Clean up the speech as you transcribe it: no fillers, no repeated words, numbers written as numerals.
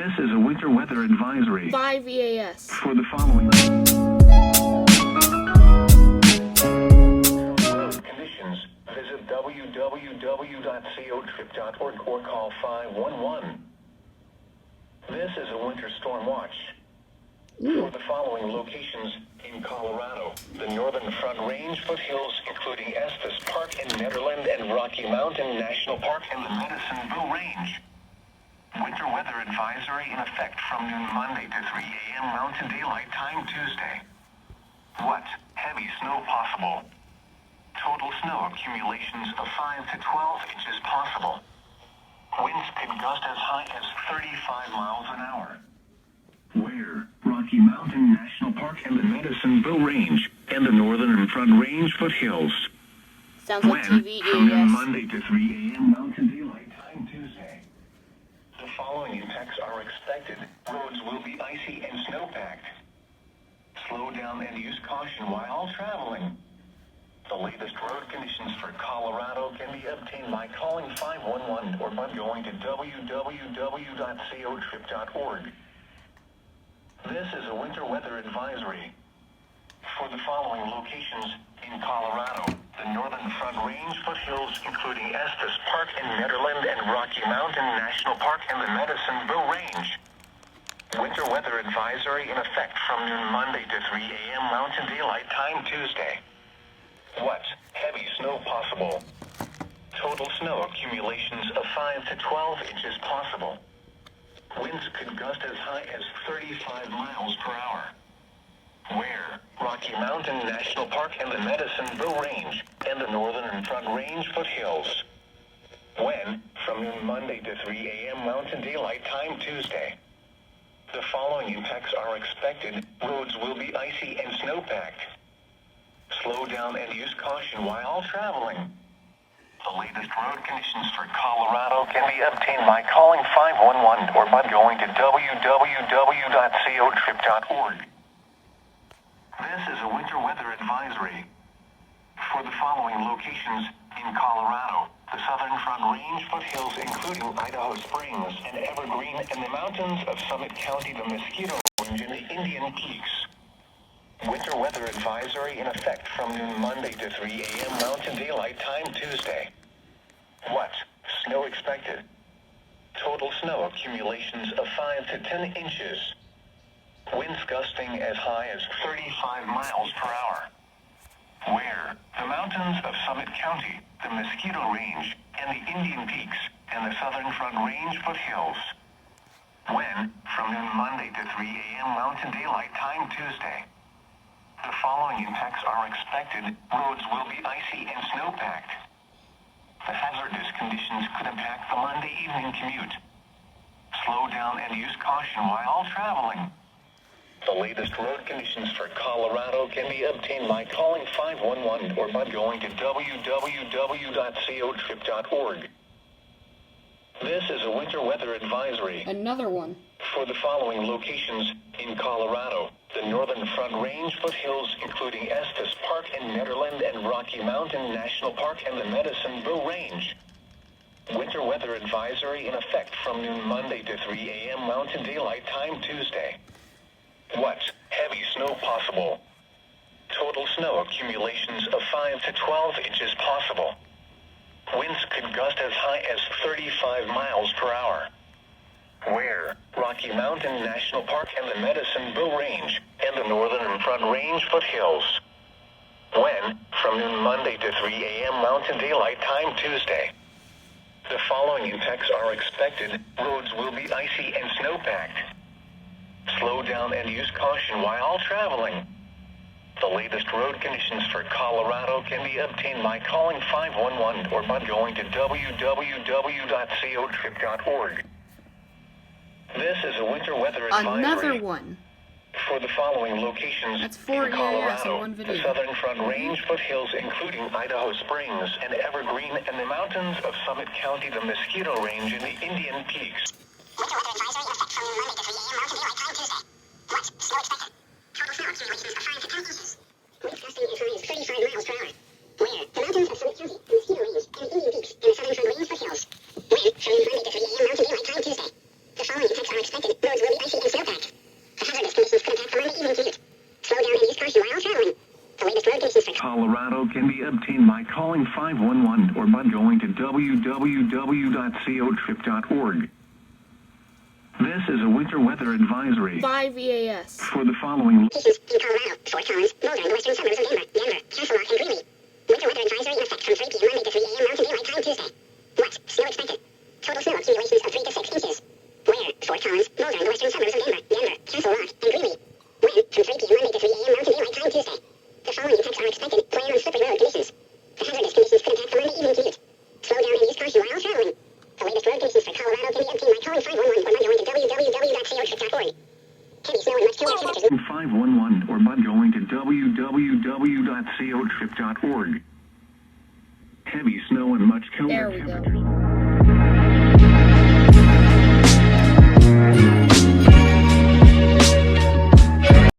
This is a winter weather advisory. 5 EAS. For the following conditions, visit www.cotrip.org or call 511. This is a winter storm watch. For the following locations in Colorado, the Northern Front Range foothills, including Estes Park in Nederland and Rocky Mountain National Park and the Medicine-Bow Range. Winter weather advisory in effect from noon Monday to 3 a.m. Mountain Daylight Time Tuesday. What? Heavy snow possible. Total snow accumulations of 5 to 12 inches possible. Winds could gust as high as 35 miles an hour. Where? Rocky Mountain National Park and the Medicine-Bow Range and the Northern Front Range foothills. Sounds like TV From noon EAS. Monday to 3 a.m. Mountain Daylight Time Tuesday. The following impacts are expected. Roads will be icy and snow-packed. Slow down and use caution while traveling. The latest road conditions for Colorado can be obtained by calling 511 or by going to www.cotrip.org. This is a winter weather advisory. For the following locations in Colorado, the Northern Front Range foothills, including Estes Park in Nederland and Rocky Mountain National Park and the Medicine-Bow Range. Winter weather advisory in effect from noon Monday to 3 a.m. Mountain Daylight Time Tuesday. What? Heavy snow possible. Total snow accumulations of 5 to 12 inches possible. Winds could gust as high as 35 miles per hour. Where? Rocky Mountain National Park and the Medicine-Bow Range and the Northern Front Range foothills. When? From noon Monday to 3 a.m. Mountain Daylight Time Tuesday. The following impacts are expected. Roads will be icy and snow-packed. Slow down and use caution while traveling. The latest road conditions for Colorado can be obtained by calling 511 or by going to www.cotrip.org. This is a winter weather advisory. For the following locations in Colorado, the Southern Front Range foothills including Idaho Springs and Evergreen and the mountains of Summit County, the Mosquito Range and the Indian Peaks. Winter weather advisory in effect from noon Monday to 3 a.m. Mountain Daylight Time Tuesday. What? Snow expected. Total snow accumulations of 5 to 10 inches. Winds gusting as high as 35 miles per hour. Where? The mountains of Summit County, the Mosquito Range, and the Indian Peaks, and the Southern Front Range foothills. When? From noon Monday to 3 a.m. Mountain Daylight Time Tuesday. The following impacts are expected. Roads will be icy and snow-packed. The hazardous conditions could impact the Monday evening commute. Slow down and use caution while traveling. The latest road conditions for Colorado can be obtained by calling 511 or by going to www.cotrip.org. This is a winter weather advisory. Another one. For the following locations in Colorado, the Northern Front Range foothills, including Estes Park in Nederland and Rocky Mountain National Park and the Medicine-Bow Range. Winter weather advisory in effect from noon Monday to 3 a.m. Mountain Daylight Time Tuesday. What? Heavy snow possible. Total snow accumulations of 5 to 12 inches possible. Winds could gust as high as 35 miles per hour. Where? Rocky Mountain National Park and the Medicine-Bow Range and the Northern Front Range foothills. When? From noon Monday to 3 a.m. Mountain Daylight Time Tuesday. The following impacts are expected. Roads will be icy and snow-packed. Slow down and use caution while traveling. The latest road conditions for Colorado can be obtained by calling 511 or by going to www.cotrip.org. This is a winter weather advisory. Another one. For the following locations That's 4 in EAS in Colorado, one video. the Southern Front Range foothills, including Idaho Springs and Evergreen, and the mountains of Summit County, the Mosquito Range, and the Indian Peaks. Winter weather advisory in effect from noon Monday to 3 a.m. Mountain Daylight Time Tuesday. What? Snow expected. Total snow accumulations of 5 to 10 inches. Winds gusting as high as 35 miles per hour. Where? The mountains of Summit County, the Mosquito Range, and the Indian Peaks, and the Southern Front Range foothills. When? From noon Monday to 3 a.m. Mountain Daylight Time Tuesday. The following impacts are expected. calling 511 or by going to www.cotrip.org. This is a winter weather advisory 5 EAS. for the following Locations in Colorado, Fort Collins, Boulder, and the western suburbs of Denver, Castle Rock, and Greeley. Winter weather advisory in effect from 3 p.m. Monday to 3 a.m. Mountain Daylight Time Tuesday. What? Snow expected. Total snow accumulations of 3 to 6 inches. Where? Fort Collins, Boulder, and the western suburbs of Denver, Castle Rock, and Greeley. When? From 3 p.m. Monday to 3 a.m. Mountain Daylight Time Tuesday. The following effects are expected. Plan on slippery road conditions. The hazardous conditions could impact the Monday evening commute. Slow down and use caution while traveling. The latest road conditions for Colorado can be obtained by calling 511 or by going to www.cotrip.org. Heavy snow and much cooler temperatures. 511 or by going to www.cotrip.org. Heavy snow and much There colder we go. temperatures.